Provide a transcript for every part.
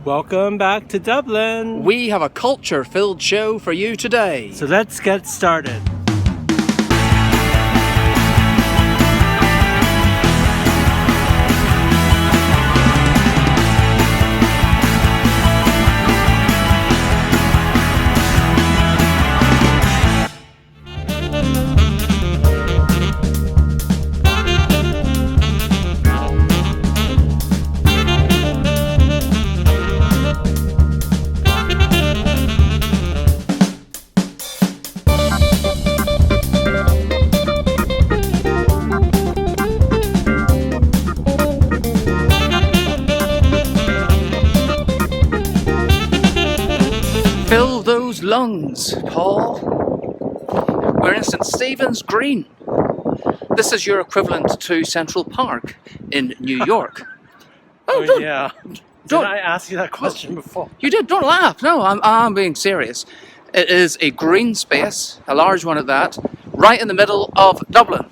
Welcome back to Dublin. We have a culture-filled show for you today. So let's get started. Fill those lungs, Paul. We're in St. Stephen's Green. This is your equivalent to Central Park in New York. Oh yeah. Didn't I ask you that question before? You did, don't laugh. No, I'm being serious. It is a green space, a large one at that, right in the middle of Dublin.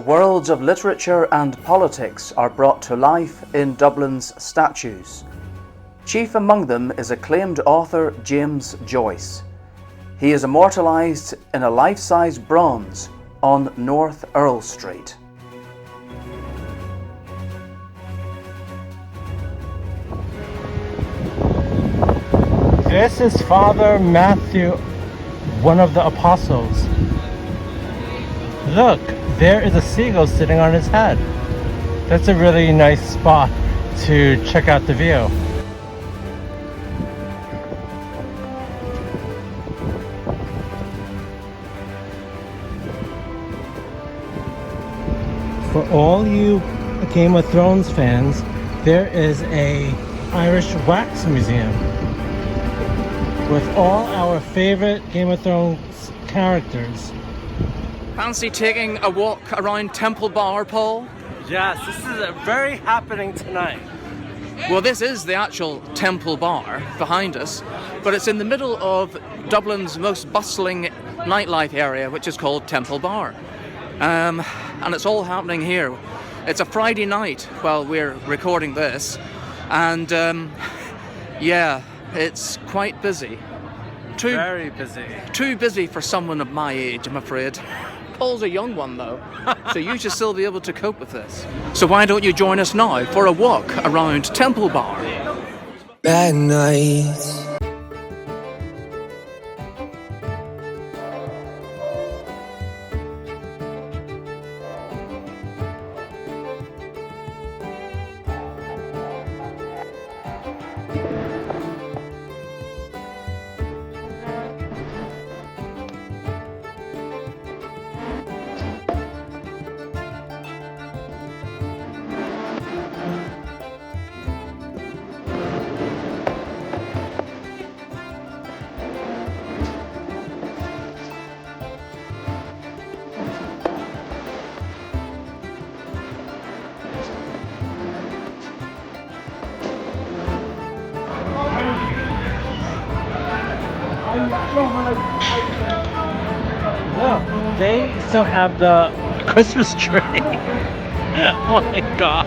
Worlds of literature and politics are brought to life in Dublin's statues. Chief among them is acclaimed author James Joyce. He is immortalised in a life-size bronze on North Earl Street. This is Father Matthew, one of the apostles. Look, there is a seagull sitting on his head. That's a really nice spot to check out the view. For all you Game of Thrones fans, there is a Irish wax museum with all our favorite Game of Thrones characters. Fancy taking a walk around Temple Bar, Paul? Yes, this is very happening tonight. Well, this is the actual Temple Bar behind us, but it's in the middle of Dublin's most bustling nightlife area, which is called Temple Bar. And it's all happening here. It's a Friday night while we're recording this, and yeah, it's quite busy. Very busy. Too busy for someone of my age, I'm afraid. Paul's a young one though, so you should still be able to cope with this. So why don't you join us now for a walk around Temple Bar? Bad nights. Look, they still have the Christmas tree. Oh my god.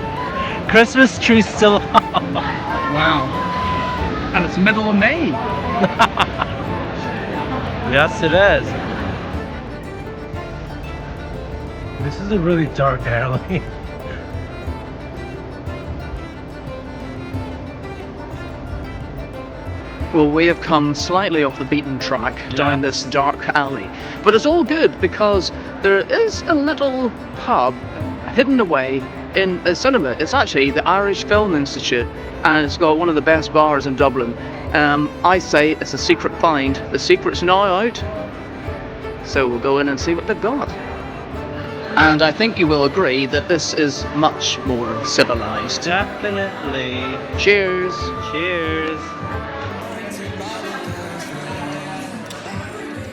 Christmas tree still up. Wow. And it's middle of May. Yes, it is. This is a really dark alley. Well, we have come slightly off the beaten track down this dark alley, but it's all good because there is a little pub hidden away in a cinema. It's actually the Irish Film Institute, and it's got one of the best bars in Dublin. I say it's a secret find. The secret's now out, so we'll go in and see what they've got. And I think you will agree that this is much more civilized. Definitely. Cheers. Cheers.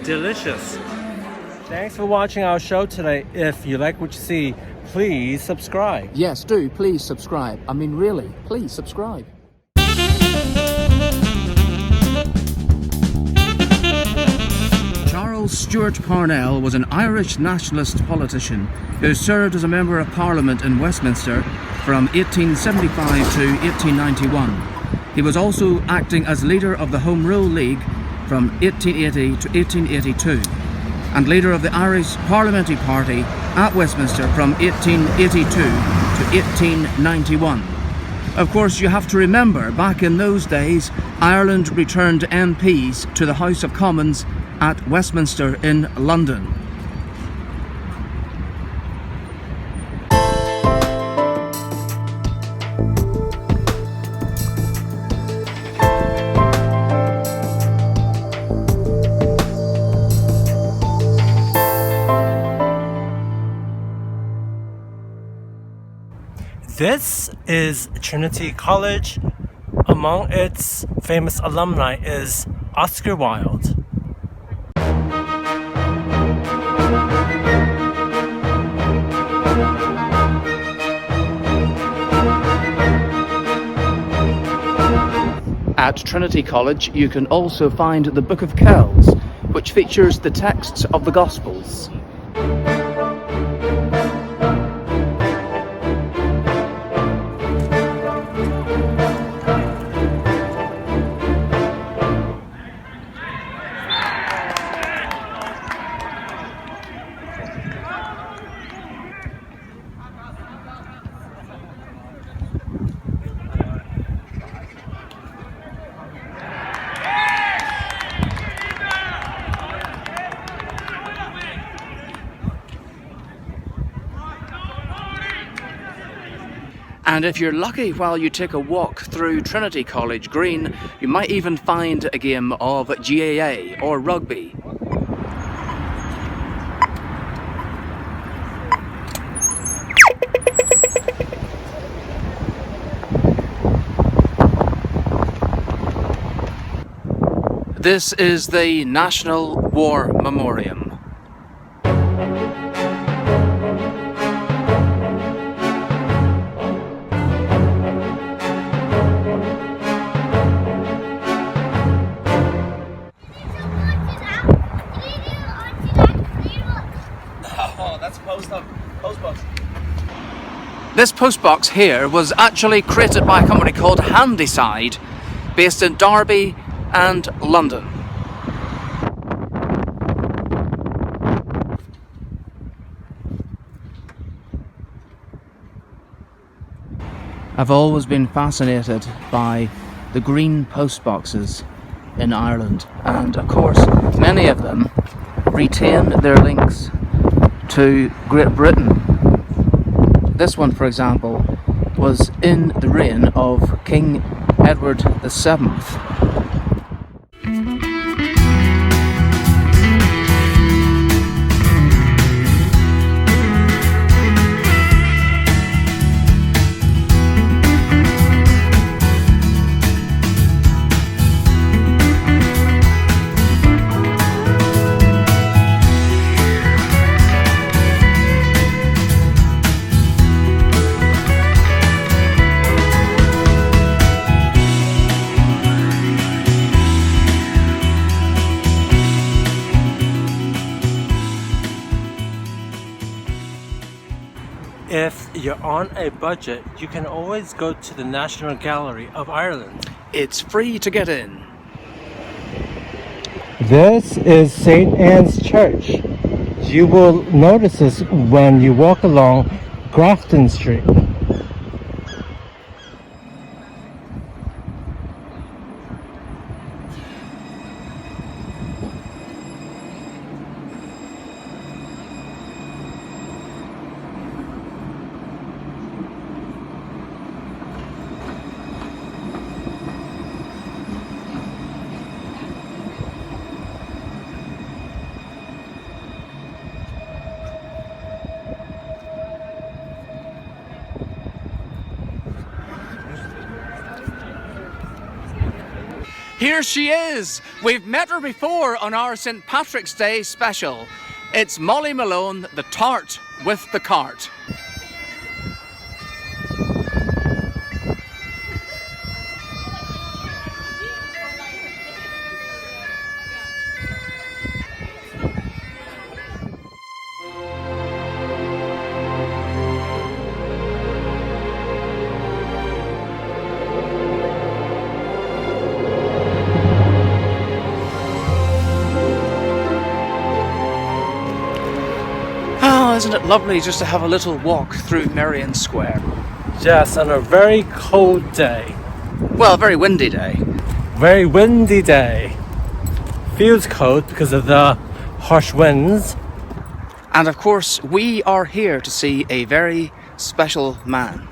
Delicious. Thanks for watching our show today. If you like what you see, please subscribe. Yes, do please subscribe. I mean, really, please subscribe. Charles Stewart Parnell was an Irish nationalist politician who served as a Member of Parliament in Westminster from 1875 to 1891. He was also acting as leader of the Home Rule League from 1880 to 1882 and leader of the Irish Parliamentary Party at Westminster from 1882 to 1891. Of course, you have to remember, back in those days, Ireland returned MPs to the House of Commons at Westminster in London. This is Trinity College. Among its famous alumni is Oscar Wilde. At Trinity College, you can also find the Book of Kells, which features the texts of the Gospels. And if you're lucky, while you take a walk through Trinity College Green, you might even find a game of GAA or rugby. This is the National War Memoriam. This postbox here was actually created by a company called Handyside, based in Derby and London. I've always been fascinated by the green postboxes in Ireland, and of course many of them retain their links to Great Britain. This one, for example, was in the reign of King Edward VII. If you're on a budget, you can always go to the National Gallery of Ireland. It's free to get in. This is St. Anne's Church. You will notice this when you walk along Grafton Street. Here she is! We've met her before on our St. Patrick's Day special. It's Molly Malone, the tart with the cart. Isn't it lovely just to have a little walk through Marion Square? Yes, on a very cold day. Well, a very windy day. Very windy day. Feels cold because of the harsh winds. And of course, we are here to see a very special man.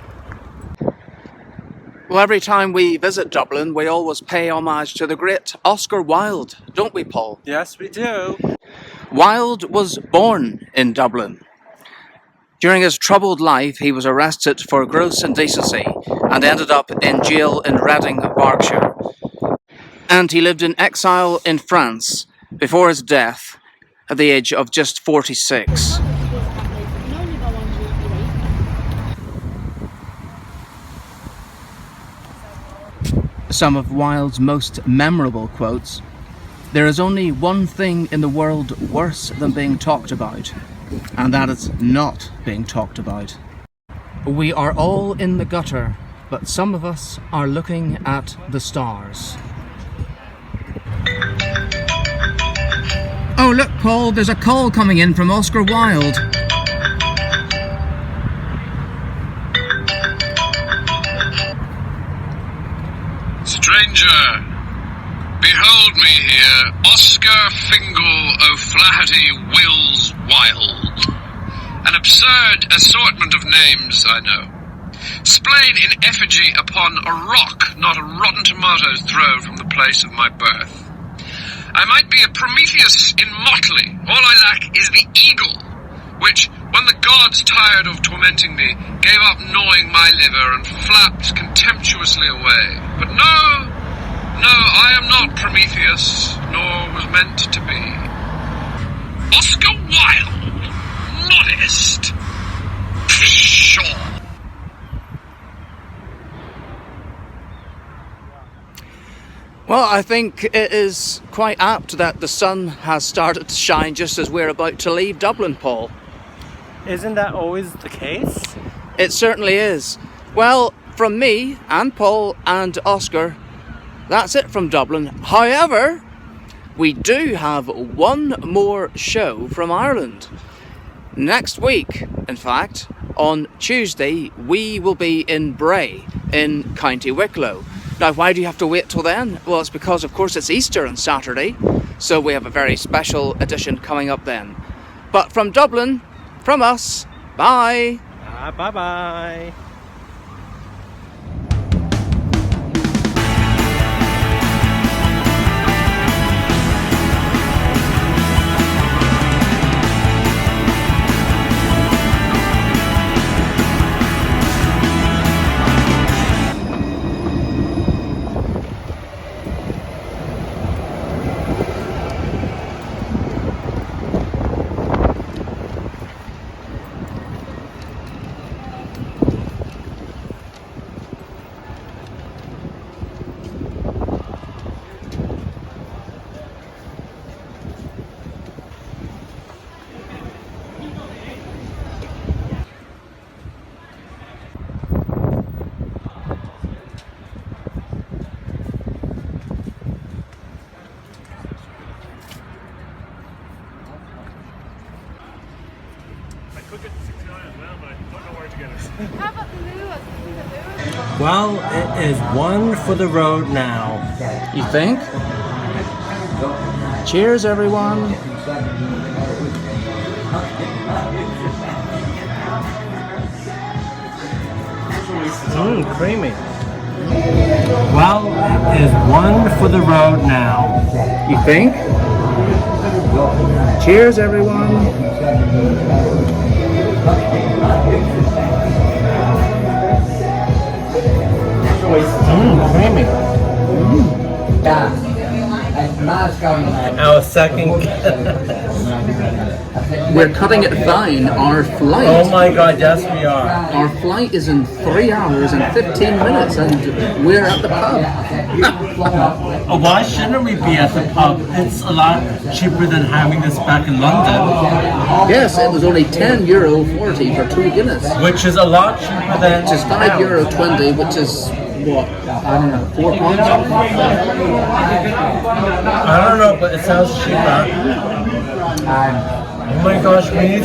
Well, every time we visit Dublin, we always pay homage to the great Oscar Wilde, don't we, Paul? Yes, we do. Wilde was born in Dublin. During his troubled life, he was arrested for gross indecency and ended up in jail in Reading, Berkshire. And he lived in exile in France before his death at the age of just 46. Some of Wilde's most memorable quotes: "There is only one thing in the world worse than being talked about, and that is not being talked about. We are all in the gutter, but some of us are looking at the stars." Oh look, Paul, there's a call coming in from Oscar Wilde. Stranger, behold me here, Oscar Fingal O'Flaherty Wills Wilde. An absurd assortment of names, I know. Splayed in effigy upon a rock, not a rotten tomato's thrown from the place of my birth. I might be a Prometheus in motley, all I lack is the eagle, which, when the gods tired of tormenting me, gave up gnawing my liver and flapped contemptuously away. But no, I am not Prometheus, nor was meant to be. Oscar Wilde, modest. Pshaw. Well, I think it is quite apt that the sun has started to shine just as we're about to leave Dublin, Paul. Isn't that always the case? It certainly is. Well, from me and Paul and Oscar, that's it from Dublin. However, we do have one more show from Ireland. Next week, in fact, on Tuesday, we will be in Bray, in County Wicklow. Now, why do you have to wait till then? Well, it's because, of course, it's Easter on Saturday, so we have a very special edition coming up then. But from Dublin, from us, bye! Bye-bye! Well, it is one for the road now. You think? Cheers, everyone! Creamy. Well, it is one for the road now. You think? Cheers, everyone! Creamy. Our second. We're cutting it fine. Our flight. Oh my God! Yes, we are. Our flight is in 3 hours and 15 minutes, and we're at the pub. Why shouldn't we be at the pub? It's a lot cheaper than having this back in London, Yes, it was only €10.40 for 2 Guinness, which is a lot cheaper than. which is €5.20, which is what, I don't know, £4. I don't know, but it sounds cheaper. Oh my gosh, we need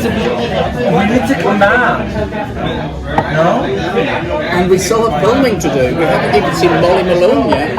to come back. No? And we still have filming to do. We haven't even seen Molly Malone yet.